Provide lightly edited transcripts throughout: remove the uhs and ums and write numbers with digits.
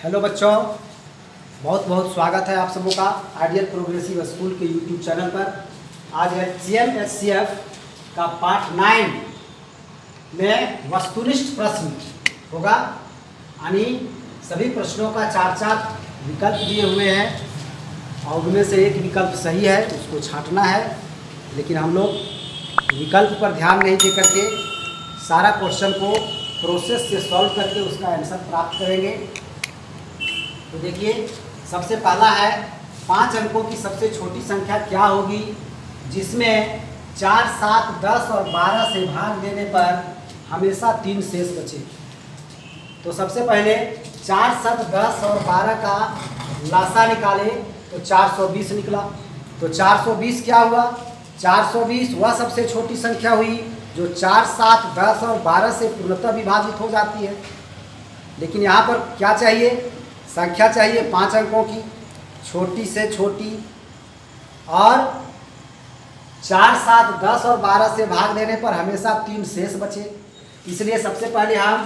Hello बच्चों, बहुत बहुत स्वागत है आप सबों का आइडियल प्रोग्रेसिव स्कूल के यूट्यूब चैनल पर। आज एचसीएम एचसीएफ का पार्ट 9 में वस्तुनिष्ठ प्रश्न होगा। यानी सभी प्रश्नों का 4 विकल्प दिए हुए हैं और उनमें से एक विकल्प सही है, उसको छांटना है। लेकिन हम लोग विकल्प पर ध्यान नहीं दे करके सारा क्वेश्चन को प्रोसेस से सॉल्व करके उसका आंसर प्राप्त करेंगे। तो देखिए, सबसे पहला है 5 अंकों की सबसे छोटी संख्या क्या होगी जिसमें 4, 7, 10 और 12 से भाग देने पर हमेशा 3 शेष बचे। तो सबसे पहले 4, 7, 10 और 12 का लासा निकाले तो 420 निकला। तो 420 क्या हुआ? 420 वह सबसे छोटी संख्या हुई जो 4, 7, 10 और 12 से पूर्णतः विभाजित हो जाती है। लेकिन यहाँ पर क्या चाहिए? संख्या चाहिए 5 अंकों की, छोटी से छोटी, और 4, 7, 10 और 12 से भाग देने पर हमेशा 3 शेष बचे। इसलिए सबसे पहले हम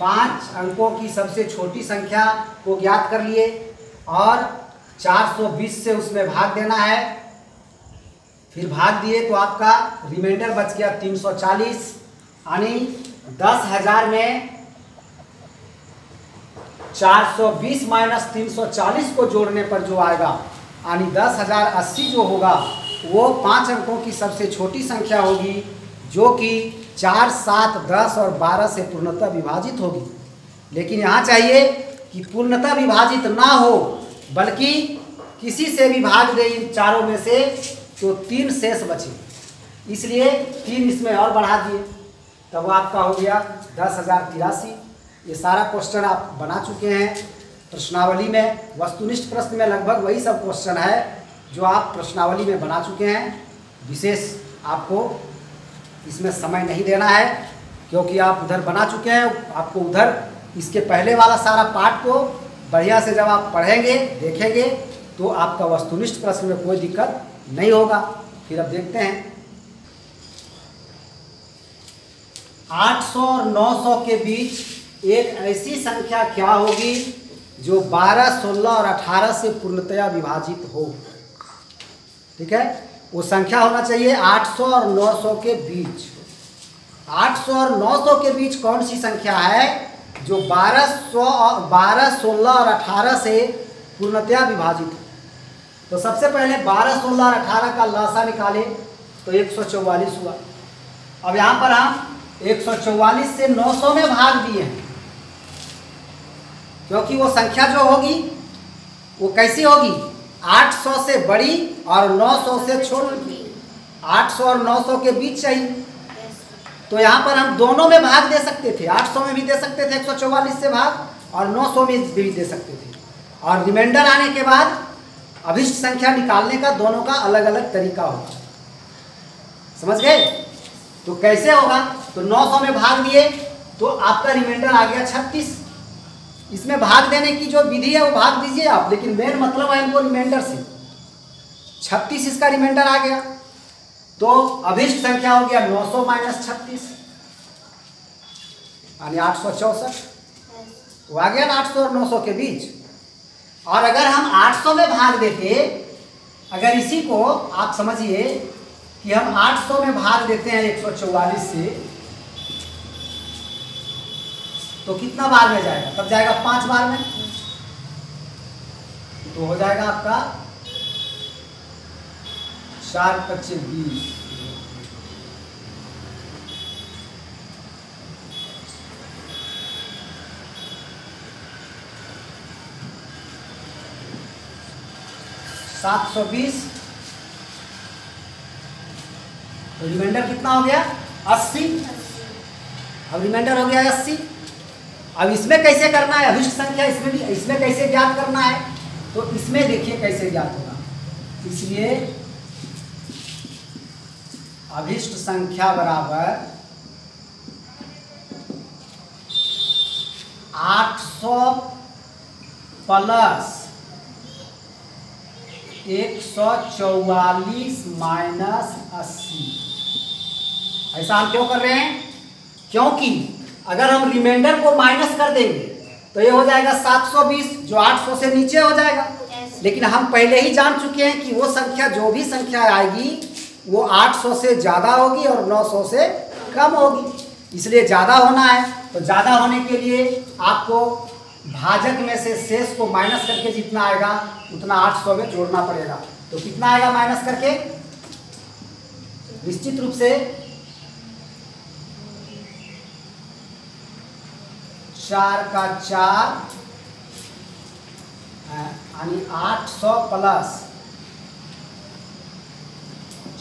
5 अंकों की सबसे छोटी संख्या को ज्ञात कर लिए और 420 से उसमें भाग देना है। फिर भाग दिए तो आपका रिमाइंडर बच गया 340। यानी 10,000 में 420 माइनस 340 को जोड़ने पर जो आएगा, यानी 10,080 जो होगा वो 5 अंकों की सबसे छोटी संख्या होगी जो कि 4, 7, 10 और 12 से पूर्णतः विभाजित होगी। लेकिन यहाँ चाहिए कि पूर्णतः विभाजित ना हो बल्कि किसी से भी भाग दे इन चारों में से तो 3 शेष बचे। इसलिए 3 इसमें और बढ़ा दिए, तब आपका हो गया 10,083। ये सारा क्वेश्चन आप बना चुके हैं प्रश्नावली में। वस्तुनिष्ठ प्रश्न में लगभग वही सब क्वेश्चन है जो आप प्रश्नावली में बना चुके हैं। विशेष आपको इसमें समय नहीं देना है क्योंकि आप उधर बना चुके हैं। आपको उधर इसके पहले वाला सारा पार्ट को बढ़िया से जब आप पढ़ेंगे, देखेंगे, तो आपका वस्तुनिष्ठ प्रश्न में कोई दिक्कत नहीं होगा। फिर अब देखते हैं 800 और 900 के बीच एक ऐसी संख्या क्या होगी जो 12, 16 और 18 से पूर्णतया विभाजित हो। ठीक है, वो संख्या होना चाहिए 800 और 900 के बीच। 800 और 900 के बीच कौन सी संख्या है जो 12, 16 और 18 से पूर्णतया विभाजित हो। तो सबसे पहले 12, 16 और 18 का लासा निकाले तो 144 हुआ। अब यहाँ पर हम 144 से 900 में भाग दिए हैं क्योंकि वो संख्या जो होगी वो कैसी होगी? 800 से बड़ी और 900 से छोटी। 800 और 900 के बीच चाहिए। तो यहाँ पर हम दोनों में भाग दे सकते थे, 800 में भी दे सकते थे 144 से भाग, और 900 में भी दे सकते थे। और रिमाइंडर आने के बाद अभिष्ट संख्या निकालने का दोनों का अलग अलग तरीका होगा। समझ गए? तो कैसे होगा? तो 900 में भाग दिए तो आपका रिमाइंडर आ गया 36। इसमें भाग देने की जो विधि है वो भाग दीजिए आप, लेकिन मेन मतलब है इनको रिमाइंडर से। 36 इसका रिमाइंडर आ गया तो अभिष्ट संख्या हो गया 900 माइनस 36, यानी 864। वो आ गया ना 800 और 900 के बीच। और अगर हम 800 में भाग देते, अगर इसी को आप समझिए कि हम 800 में भाग देते हैं 144 से, तो कितना बार में जाएगा? तब जाएगा 5 बार में। तो हो जाएगा आपका 4, 25, 20। तो रिमाइंडर कितना हो गया? 80। अब रिमाइंडर हो गया 80। अब इसमें कैसे करना है अभिष्ट संख्या? इसमें कैसे ज्ञात करना है? तो इसमें देखिए कैसे ज्ञात होगा। इसलिए अभिष्ट संख्या बराबर 800 प्लस 144 माइनस 80। ऐसा हम क्यों कर रहे हैं? क्योंकि अगर हम रिमाइंडर को माइनस कर देंगे तो ये हो जाएगा 720, जो 800 से नीचे हो जाएगा। लेकिन हम पहले ही जान चुके हैं कि वो संख्या, जो भी संख्या आएगी वो 800 से ज़्यादा होगी और 900 से कम होगी, इसलिए ज़्यादा होना है। तो ज़्यादा होने के लिए आपको भाजक में से शेष को माइनस करके जितना आएगा उतना 800 में जोड़ना पड़ेगा। तो कितना आएगा माइनस करके? निश्चित रूप से 4 का 4 यानी 800 प्लस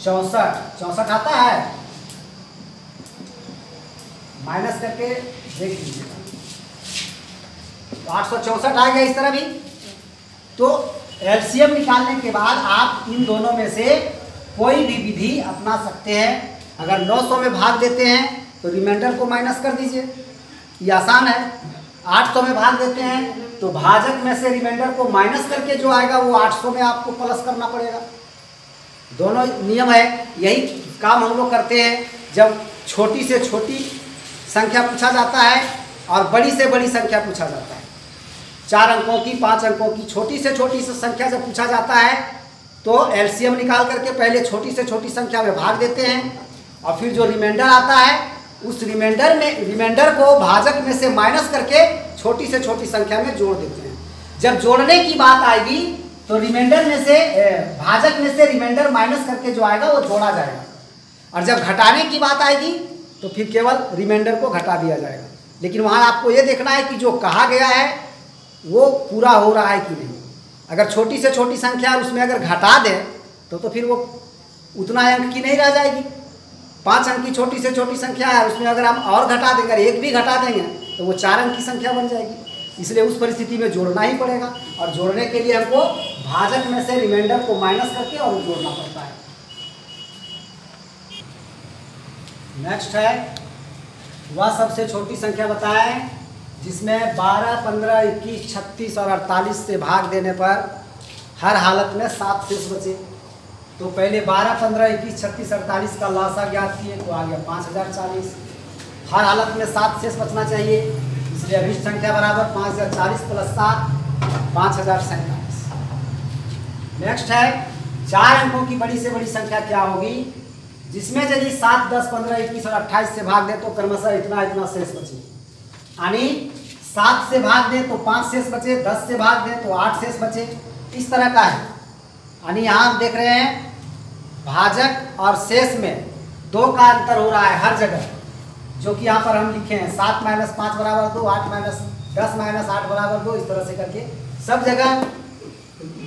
64 आता है, माइनस करके देख लीजिएगा। तो 864 आ गया इस तरह भी। तो एलसीएम निकालने के बाद आप इन दोनों में से कोई भी विधि अपना सकते हैं। अगर 900 में भाग देते हैं तो रिमाइंडर को माइनस कर दीजिए, ये आसान है। 800 में भाग देते हैं तो भाजक में से रिमाइंडर को माइनस करके जो आएगा वो 800 में आपको प्लस करना पड़ेगा। दोनों नियम है, यही काम हम लोग करते हैं जब छोटी से छोटी संख्या पूछा जाता है और बड़ी से बड़ी संख्या पूछा जाता है। 4 अंकों की, 5 अंकों की छोटी से छोटी संख्या जब पूछा जाता है तो एलसीएम निकाल करके पहले छोटी से छोटी संख्या में भाग देते हैं और फिर जो रिमाइंडर आता है उस रिमाइंडर को भाजक में से माइनस करके छोटी से छोटी संख्या में जोड़ देते हैं। जब जोड़ने की बात आएगी तो रिमाइंडर में से भाजक में से रिमाइंडर माइनस करके जो आएगा वो जोड़ा जाएगा, और जब घटाने की बात आएगी तो फिर केवल रिमाइंडर को घटा दिया जाएगा। लेकिन वहाँ आपको ये देखना है कि जो कहा गया है वो पूरा हो रहा है कि नहीं। अगर छोटी से छोटी संख्या उसमें अगर घटा दें तो फिर वो उतना अंक की नहीं रह जाएगी। 5 अंक की छोटी से छोटी संख्या है, उसमें अगर हम और घटा देंगे, अगर एक भी घटा देंगे तो वो 4 अंक की संख्या बन जाएगी। इसलिए उस परिस्थिति में जोड़ना ही पड़ेगा, और जोड़ने के लिए हमको भाजक में से रिमाइंडर को माइनस करके और जोड़ना पड़ता है। नेक्स्ट है वह सबसे छोटी संख्या बताएं जिसमें 12, 15, 21, 36 और 48 से भाग देने पर हर हालत में 7 शेष बचे। तो पहले 12, 15, 21, 36, 48 का लासा ज्ञात किए तो आ गया 5040। हर हालत में 7 शेष बचना चाहिए, इसलिए अभिष्ट संख्या बराबर 5040 प्लस 7 5047। नेक्स्ट है 4 अंकों की बड़ी से बड़ी संख्या क्या होगी जिसमें यदि 7, 10, 15, 21 और 28 से भाग दे तो क्रमशः इतना इतना शेष बचे। यानी 7 से भाग दे तो 5 शेष बचे, 10 से भाग दे तो 8 शेष बचे, इस तरह का है। यानी यहाँ आप देख रहे हैं भाजक और शेष में 2 का अंतर हो रहा है हर जगह, जो कि यहाँ पर हम लिखे हैं 7 - 5 बराबर 2, 8 - 10 - 8 बराबर 2, इस तरह से करके सब जगह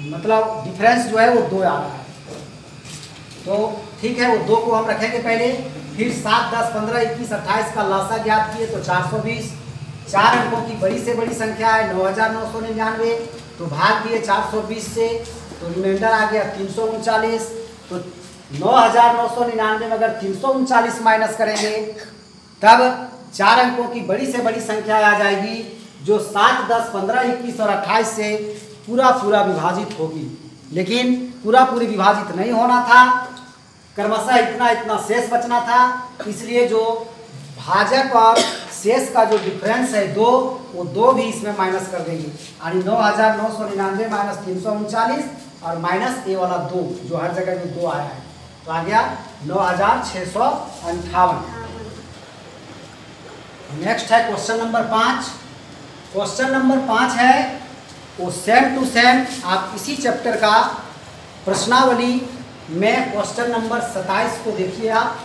मतलब डिफरेंस जो है वो 2 आ रहा है। तो ठीक है, वो 2 को हम रखेंगे पहले, फिर 7, 10, 15, 21, 28 का लासा ज्ञात किए तो 420। 4 अंकों की बड़ी से बड़ी संख्या है 9999, तो भाग दिए 420 से तो रिमाइंडर आ गया 339। तो 9999 में अगर 339 माइनस करेंगे तब 4 अंकों की बड़ी से बड़ी संख्या आ जाएगी जो 7, 10, 15, 21 और 28 से पूरा विभाजित होगी। लेकिन पूरी विभाजित नहीं होना था, क्रमशः इतना इतना शेष बचना था। इसलिए जो भाजक और शेष का जो डिफरेंस है 2, वो 2 भी इसमें माइनस कर देंगे। यानी 9999 माइनस 339 और माइनस ए वाला 2 जो हर जगह में 2 आया है, तो आ गया 9658। नेक्स्ट है क्वेश्चन नंबर 5। क्वेश्चन नंबर 5 है वो सेम टू सेम आप इसी चैप्टर का प्रश्नावली में क्वेश्चन नंबर 27 को देखिए आप,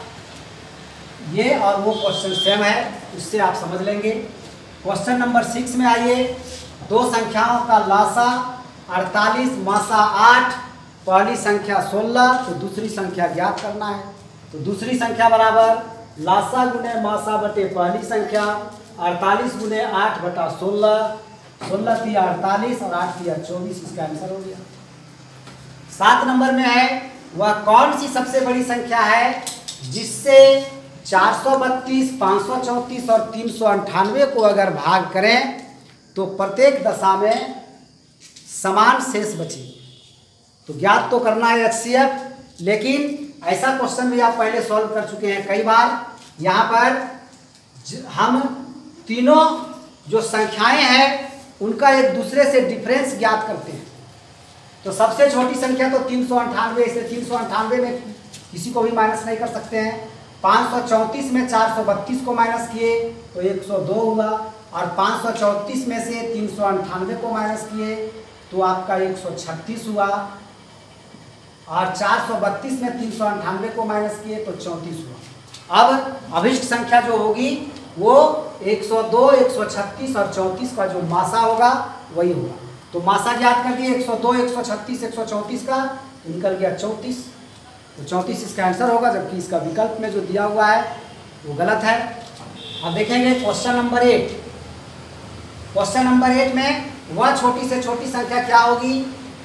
ये और वो क्वेश्चन सेम है, उससे आप समझ लेंगे। क्वेश्चन नंबर 6 में आइए, 2 संख्याओं का लासा 48 मासा 8, पहली संख्या 16 तो दूसरी संख्या ज्ञात करना है। तो दूसरी संख्या बराबर लासा गुने मासा बटे पहली संख्या 48 गुने 8 बटा 16, 16 तिया 48 और 8 तिया 24, इसका आंसर हो गया। 7 नंबर में है वह कौन सी सबसे बड़ी संख्या है जिससे 432, 534 और 398 को अगर भाग करें तो प्रत्येक दशा में समान शेष बचे। तो ज्ञात तो करना है HCF, लेकिन ऐसा क्वेश्चन भी आप पहले सॉल्व कर चुके हैं कई बार। यहाँ पर हम तीनों जो संख्याएं हैं उनका एक दूसरे से डिफरेंस ज्ञात करते हैं। तो सबसे छोटी संख्या तो 398, इसलिए 398 में किसी को भी माइनस नहीं कर सकते हैं। 534 में 432 को माइनस किए तो 102 हुआ, और 534 में से 398 को माइनस किए तो आपका 136 हुआ, और 432 में 398 को माइनस किए तो 34 हुआ। अब अभिष्ट संख्या जो होगी वो 102, 136 और 34 का जो मासा होगा वही होगा। तो मासा ज्ञात कर दिए 102, 136, 134 का, तो निकल गया 34। तो 34 इसका आंसर होगा, जबकि इसका विकल्प में जो दिया हुआ है वो गलत है। अब देखेंगे क्वेश्चन नंबर 8। क्वेश्चन नंबर 8 में वह छोटी से छोटी संख्या क्या होगी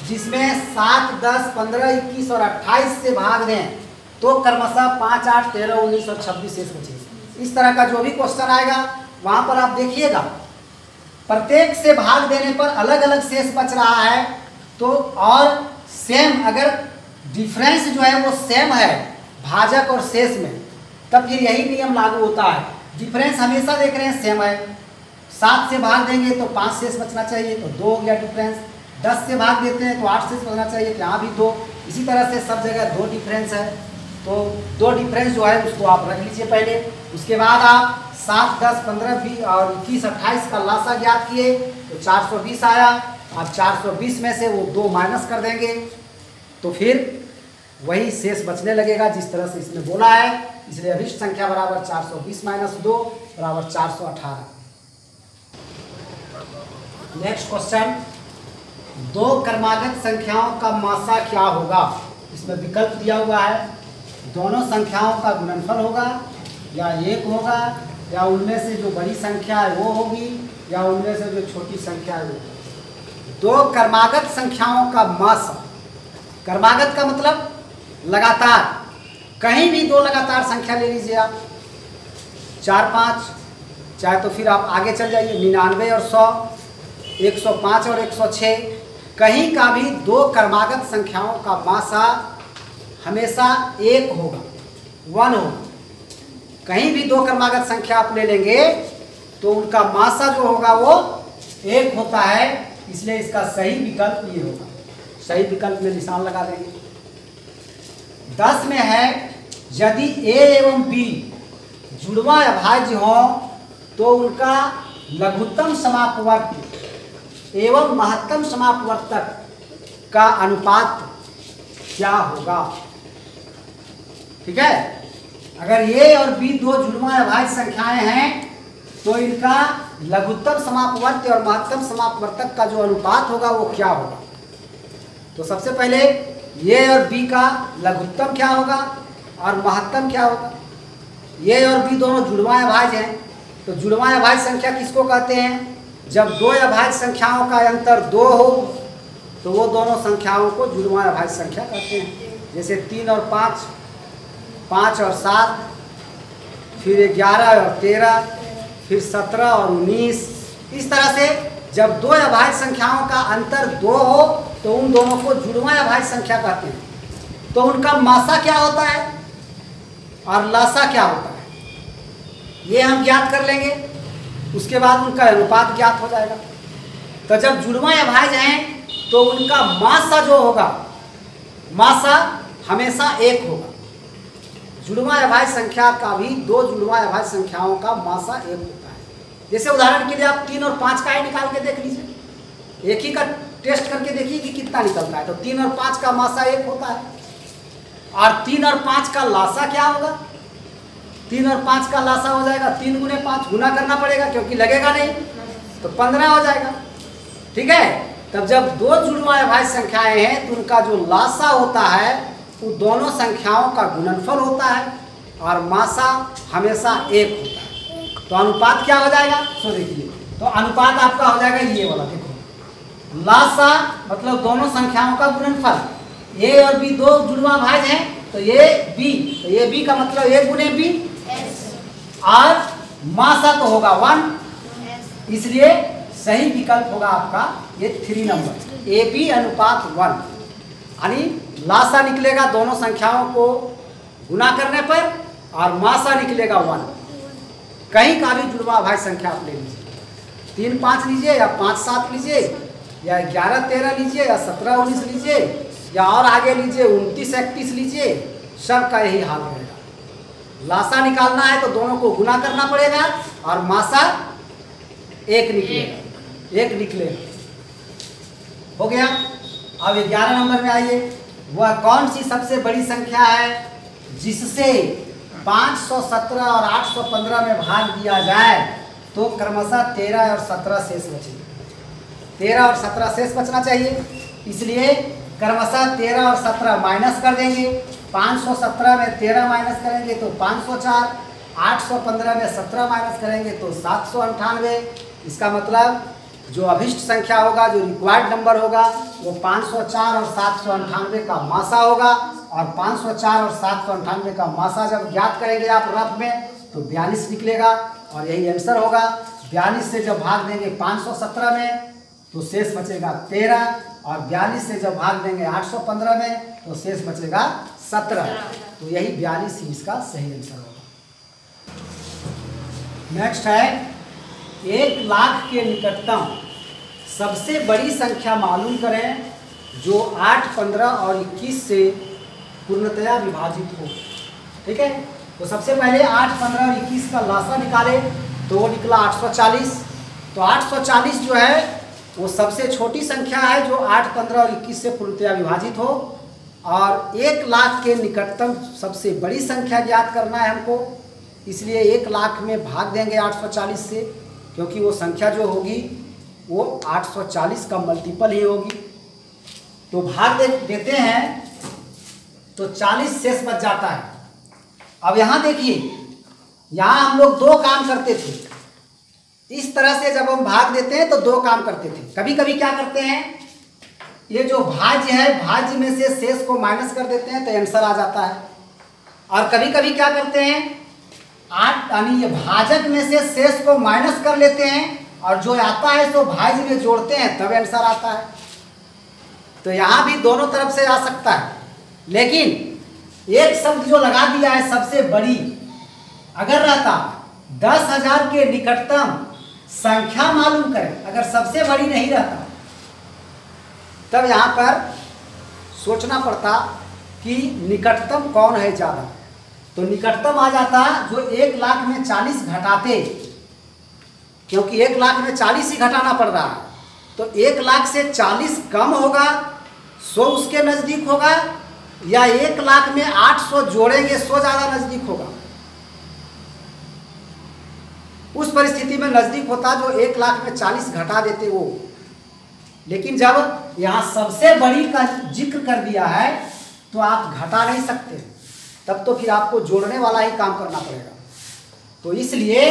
जिसमें 7, 10, 15, 21 और 28 से भाग दें तो क्रमशः 5, 8, 13, 19 और 26 शेष बचे। इस तरह का जो भी क्वेश्चन आएगा वहाँ पर आप देखिएगा प्रत्येक से भाग देने पर अलग अलग शेष बच रहा है, तो और सेम अगर डिफरेंस जो है वो सेम है भाजक और शेष में, तब फिर यही नियम लागू होता है। डिफरेंस हमेशा देख रहे हैं सेम है। 7 से भाग देंगे तो 5 शेष बचना चाहिए, तो 2 हो गया डिफरेंस। 10 से भाग देते हैं तो 8 शेष बचना चाहिए, तो यहाँ भी 2। इसी तरह से सब जगह 2 डिफरेंस है। तो 2 डिफरेंस जो है उसको आप रख लीजिए पहले। उसके बाद आप 7, 10, 15, 20 और 21, 28 का लासा ज्ञात किए तो 420 आया। अब 420 में से वो 2 माइनस कर देंगे तो फिर वही शेष बचने लगेगा जिस तरह से इसमें बोला है। इसलिए अभिष्ट संख्या बराबर 420 माइनस 2 बराबर 418। नेक्स्ट क्वेश्चन, 2 क्रमागत संख्याओं का मासा क्या होगा। इसमें विकल्प दिया हुआ है, दोनों संख्याओं का गुणनफल होगा, या 1 होगा, या उनमें से जो बड़ी संख्या है वो होगी, या उनमें से जो छोटी संख्या है वो। 2 क्रमागत संख्याओं का मासा, क्रमागत का मतलब लगातार, कहीं भी 2 लगातार संख्या ले लीजिए आप, 4, 5, चाहे तो फिर आप आगे चल जाइए 99 और 100, 105 और 106, कहीं का भी 2 क्रमागत संख्याओं का मासा हमेशा 1 होगा, 1 होगा। कहीं भी 2 क्रमागत संख्या आप ले लेंगे तो उनका मासा जो होगा वो 1 होता है। इसलिए इसका सही विकल्प ये होगा। सही विकल्प में निशान लगा देंगे। 10 में है, यदि a एवं b जुड़वा अभाज्य हो तो उनका लघुत्तम समापवर्त एवं महत्तम समापवर्तक का अनुपात क्या होगा। ठीक है, अगर a और b 2 जुड़वा अभाज्य संख्याएं हैं तो इनका लघुत्तम समापवर्त और महत्तम समापवर्तक का जो अनुपात होगा वो क्या होगा। तो सबसे पहले a और b का लघुत्तम क्या होगा और महत्तम क्या होगा। a और b दोनों जुड़वा अभाज्य हैं, तो जुड़वा अभाज्य संख्या किसको कहते हैं, जब 2 अभाज्य संख्याओं का अंतर 2 हो तो वो दोनों संख्याओं को जुड़वा अभाज्य संख्या कहते हैं। जैसे 3 और 5, 5 और 7, फिर 11 और 13, फिर 17 और 19। इस तरह से जब 2 अभाज्य संख्याओं का अंतर 2 हो तो उन दोनों को जुड़वा अभाज्य संख्या कहते हैं। तो उनका मासा क्या होता है और लासा क्या होता है ये हम ज्ञात कर लेंगे, उसके बाद उनका अनुपात ज्ञात हो जाएगा। तो जब जुड़वा अभाज्य हैं तो उनका मासा जो होगा, मासा हमेशा 1 होगा। जुड़वा अभाज्य संख्या का भी 2 जुड़वा अभाज्य संख्याओं का मासा 1 होता है। जैसे उदाहरण के लिए आप 3 और 5 का ही निकाल के देख लीजिए, एक ही का टेस्ट करके देखिए कि कितना निकलता है। तो 3 और 5 का मासा 1 होता है, और 3 और 5 का लासा क्या होगा। 3 और 5 का लासा हो जाएगा 3 गुने 5, गुना करना पड़ेगा क्योंकि लगेगा नहीं, तो 15 हो जाएगा। ठीक है, तब जब 2 जुड़वा अभाज्य संख्याएं हैं तो उनका जो लासा होता है वो दोनों संख्याओं का गुणनफल होता है और मासा हमेशा 1 होता है। तो अनुपात क्या हो जाएगा, सो देखिए, तो अनुपात आपका हो जाएगा ये वाला। देखो, लासा मतलब दोनों संख्याओं का गुणनफल, a और b 2 जुड़वा अभाज्य हैं तो a b, तो a b का मतलब a गुने b, और मासा तो होगा 1, इसलिए सही विकल्प होगा आपका ये 3 नंबर, ए बी अनुपात 1। यानी लासा निकलेगा दोनों संख्याओं को गुना करने पर और मासा निकलेगा 1। कहीं का भी जुड़वा अभाज्य संख्या आप ले लीजिए। 3 5 लीजिए या 5 7 लीजिए या 11 13 लीजिए या 17 19 लीजिए या और आगे लीजिए 29 31 लीजिए, सब का यही हाल रहेगा। लासा निकालना है तो दोनों को गुना करना पड़ेगा और मासा एक निकलेगा। हो गया। अब 11 नंबर में आइए, वह कौन सी सबसे बड़ी संख्या है जिससे 517 और 815 में भाग दिया जाए तो क्रमशः 13 और 17 शेष बचेंगे। 13 और 17 शेष बचना चाहिए, इसलिए क्रमशः 13 और 17 माइनस कर देंगे। 517 में 13 माइनस करेंगे तो 504, 815 में 17 माइनस करेंगे तो 798। इसका मतलब जो अभिष्ट संख्या होगा, जो रिक्वायर्ड नंबर होगा, वो 504 और 798 का मासा होगा। और 504 और 798 का मासा जब ज्ञात करेंगे आप रफ में तो 42 निकलेगा और यही आंसर होगा। 42 से जब भाग देंगे 517 में तो शेष बचेगा 13 और 42 से जब भाग देंगे 815 में तो शेष बचेगा 17। तो यही 42 ही इसका सही आंसर होगा। नेक्स्ट है 1 लाख के निकटतम सबसे बड़ी संख्या मालूम करें जो 8, 15 और 21 से पूर्णतया विभाजित हो। ठीक है, तो सबसे पहले 8, 15 और 21 का लासा निकाले तो वो निकला 840। तो 840 जो है वो सबसे छोटी संख्या है जो 8, 15 और 21 से पूर्णतया विभाजित हो। और 1 लाख के निकटतम सबसे बड़ी संख्या ज्ञात करना है हमको, इसलिए 1 लाख में भाग देंगे 840 से, क्योंकि वो संख्या जो होगी वो 840 का मल्टीपल ही होगी। तो भाग देते हैं तो 40 शेष बच जाता है। अब यहाँ देखिए, यहाँ हम लोग 2 काम करते थे। इस तरह से जब हम भाग देते हैं तो 2 काम करते थे। कभी कभी क्या करते हैं, ये जो भाज्य है, भाज्य में से शेष को माइनस कर देते हैं तो आंसर आ जाता है। और कभी कभी क्या करते हैं, 8 यानी ये भाजक में से शेष को माइनस कर लेते हैं और जो आता है सो भाज्य में जोड़ते हैं तब आंसर आता है। तो यहाँ भी दोनों तरफ से आ सकता है, लेकिन एक शब्द जो लगा दिया है सबसे बड़ी, अगर रहता 10,000 के निकटतम संख्या मालूम करें, अगर सबसे बड़ी नहीं रहता तब यहाँ पर सोचना पड़ता कि निकटतम कौन है ज़्यादा। तो निकटतम आ जाता जो 1 लाख में 40 घटाते, क्योंकि 1 लाख में 40 ही घटाना पड़ रहा है। तो 1 लाख से 40 कम होगा, 100 उसके नज़दीक होगा, या 1 लाख में 800 जोड़ेंगे 100 ज़्यादा नज़दीक होगा। उस परिस्थिति में नज़दीक होता जो 1 लाख में 40 घटा देते वो। लेकिन जब यहाँ सबसे बड़ी का जिक्र कर दिया है तो आप घटा नहीं सकते, तब तो फिर आपको जोड़ने वाला ही काम करना पड़ेगा। तो इसलिए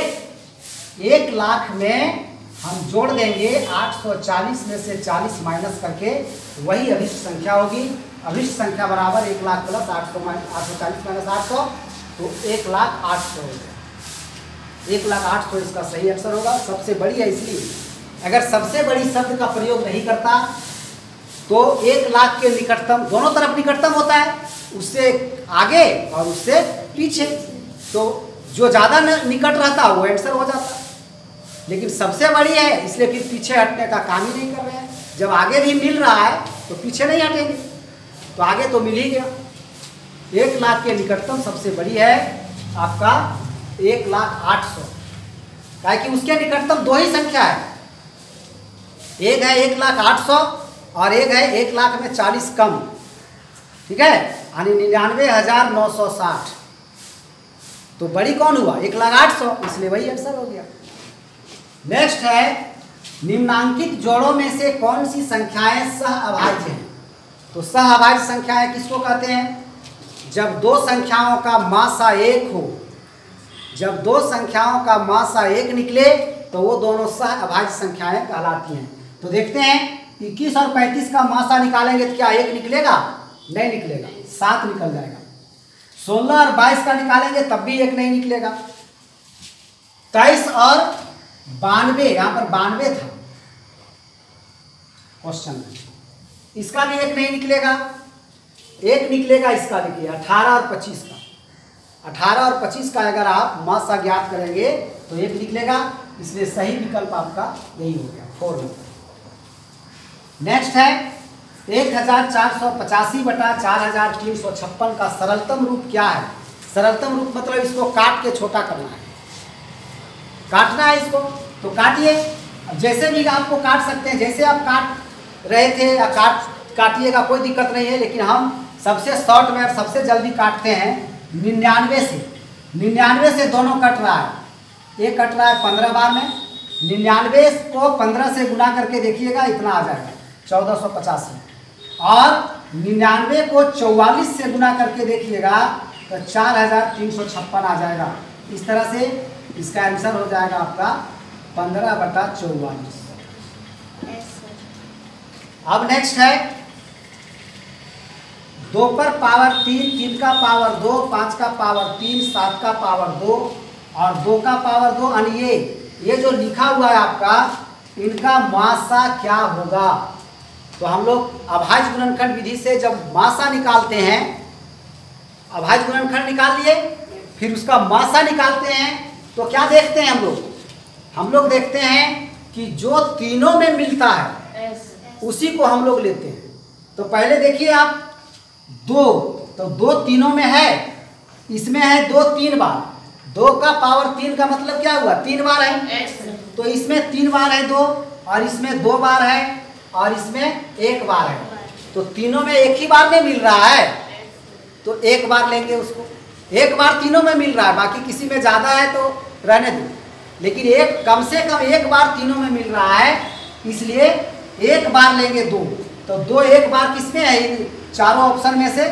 1 लाख में हम जोड़ देंगे 840 में से 40 माइनस करके, वही अभिष्ट संख्या होगी। अभिष्ट संख्या बराबर 1 लाख प्लस 840 माइनस 800, तो 1,08,000 हो गया। 1,08,000 इसका सही आंसर होगा। सबसे बड़ी है इसलिए, अगर सबसे बड़ी शब्द का प्रयोग नहीं करता तो 1 लाख के निकटतम, दोनों तरफ निकटतम होता है, उससे आगे और उससे पीछे, तो जो ज़्यादा निकट रहता वो आंसर हो जाता। लेकिन सबसे बड़ी है इसलिए फिर पीछे हटने का काम ही नहीं कर रहे हैं। जब आगे भी मिल रहा है तो पीछे नहीं हटेंगे, तो आगे तो मिल ही गया। 1 लाख के निकटतम सबसे बड़ी है आपका 1,08,000, क्या कि उसके निकटतम 2 ही संख्या है, एक है 1,08,000 और एक है 1 लाख में 40 कम। ठीक है, यानी 99,960। तो बड़ी कौन हुआ, 1,08,000, इसलिए वही आंसर हो गया। नेक्स्ट है निम्नांकित जोड़ों में से कौन सी संख्याएं सह अभाज्य हैं। तो सह अभाज्य संख्याएं किसको कहते हैं, जब 2 संख्याओं का मासा 1 हो। जब 2 संख्याओं का मासा 1 निकले तो वो दोनों सह अभाज्य संख्याएं कहलाती हैं। तो देखते हैं 21 और 35 का मासा निकालेंगे तो क्या 1 निकलेगा, नहीं निकलेगा, 7 निकल जाएगा। 16 और 22 का निकालेंगे तब भी 1 नहीं निकलेगा। 23 और 92, यहाँ पर 92 था क्वेश्चन में, इसका भी 1 नहीं निकलेगा। 1 निकलेगा इसका, देखिए 18 और 25 का। 18 और 25 का अगर आप मासा ज्ञात करेंगे तो 1 निकलेगा। इसलिए सही विकल्प आपका यही हो गया 4 नंबर। नेक्स्ट है 1485 बटा 4356 का सरलतम रूप क्या है। सरलतम रूप मतलब इसको काट के छोटा करना है, काटना है इसको, तो काटिए। जैसे भी आपको काट सकते हैं, जैसे आप काट रहे थे या काटिएगा, कोई दिक्कत नहीं है। लेकिन हम सबसे शॉर्ट में सबसे जल्दी काटते हैं 99 से। 99 से दोनों कट रहा है, ये कट रहा है 15 बार में। 99 को 15 से गुना करके देखिएगा, इतना आ जाएगा 1485। और 99 को 44 से गुना करके देखिएगा तो 4356 आ जाएगा। इस तरह से इसका आंसर हो जाएगा आपका 15 बटा 44। अब नेक्स्ट है 2 पर पावर 3, 3 का पावर 2, 5 का पावर 3, 7 का पावर 2 और 2 का पावर 2। और ये जो लिखा हुआ है आपका, इनका मासा क्या होगा। तो हम लोग अभाज्य गुणनखंड विधि से जब मासा निकालते हैं, अभाज्य गुणनखंड निकाल लिए, फिर उसका मासा निकालते हैं, तो क्या देखते हैं हम लोग देखते हैं कि जो तीनों में मिलता है उसी को हम लोग लेते हैं। तो पहले देखिए आप 2, तो 2 तीनों में है, इसमें है 2 3 बार। 2 का पावर 3 का मतलब क्या हुआ, 3 बार है। तो इसमें 3 बार है 2, और इसमें 2 बार है, और इसमें 1 बार है। तो तीनों में एक ही बार में मिल रहा है, तो 1 बार लेंगे उसको। 1 बार तीनों में मिल रहा है, बाकी किसी में ज़्यादा है तो रहने दो। लेकिन एक कम से कम 1 बार तीनों में मिल रहा है, इसलिए 1 बार लेंगे 2। तो 2 1 बार किसमें है, चारों ऑप्शन में से।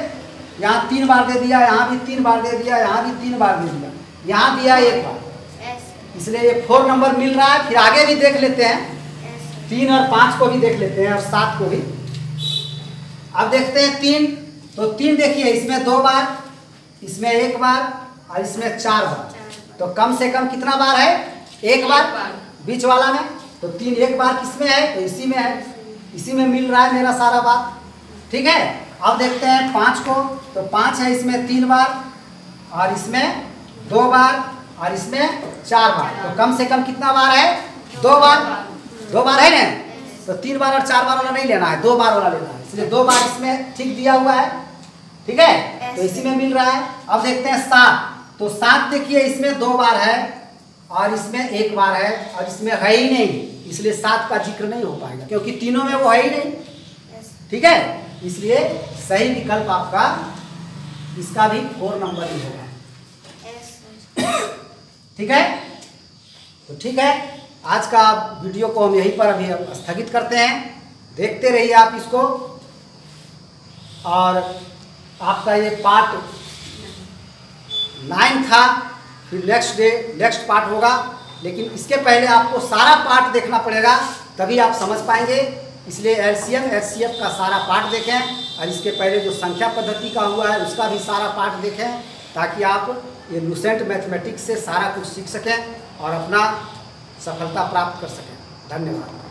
यहाँ 3 बार दे दिया, यहाँ भी 3 बार दे दिया, यहाँ भी 3 बार दे दिया, यहाँ दिया 1 बार, इसलिए ये 4 नंबर मिल रहा है। फिर आगे भी देख लेते हैं, 3 और 5 को भी देख लेते हैं, और 7 को भी। अब देखते हैं 3, तो 3 देखिए, इसमें 2 बार, इसमें 1 बार, और इसमें 4 बार। तो कम से कम कितना बार है, 1 बार बीच वाला में। तो 3 1 बार किसमें है, तो इसी में है, इसी में मिल रहा है मेरा सारा बात। ठीक है। अब देखते हैं 5 को, तो 5 है, इसमें 3 बार, और इसमें 2 बार, और इसमें 4 बार। तो कम से कम कितना बार है, 2 बार। 2 बार है ना, तो 3 बार और 4 बार वाला नहीं लेना है, 2 बार वाला लेना है। इसलिए 2 बार इसमें ठीक दिया हुआ है। ठीक है, तो इसी में मिल रहा है। अब देखते हैं 7, तो 7 देखिए, इसमें 2 बार है, और इसमें 1 बार है, और इसमें है ही नहीं, इसलिए 7 का जिक्र नहीं हो पाएगा, क्योंकि तीनों में वो है ही नहीं। ठीक है, इसलिए सही विकल्प आपका इसका भी 4 नंबर ही होगा। ठीक है, तो ठीक है, आज का वीडियो को हम यहीं पर अभी स्थगित करते हैं। देखते रहिए आप इसको, और आपका ये पार्ट 9 था, फिर नेक्स्ट पार्ट होगा। लेकिन इसके पहले आपको सारा पार्ट देखना पड़ेगा, तभी आप समझ पाएंगे। इसलिए LCM HCF का सारा पार्ट देखें, और इसके पहले जो संख्या पद्धति का हुआ है उसका भी सारा पार्ट देखें, ताकि आप ये लुसेंट मैथमेटिक्स से सारा कुछ सीख सकें और अपना सफलता प्राप्त कर सकें। धन्यवाद।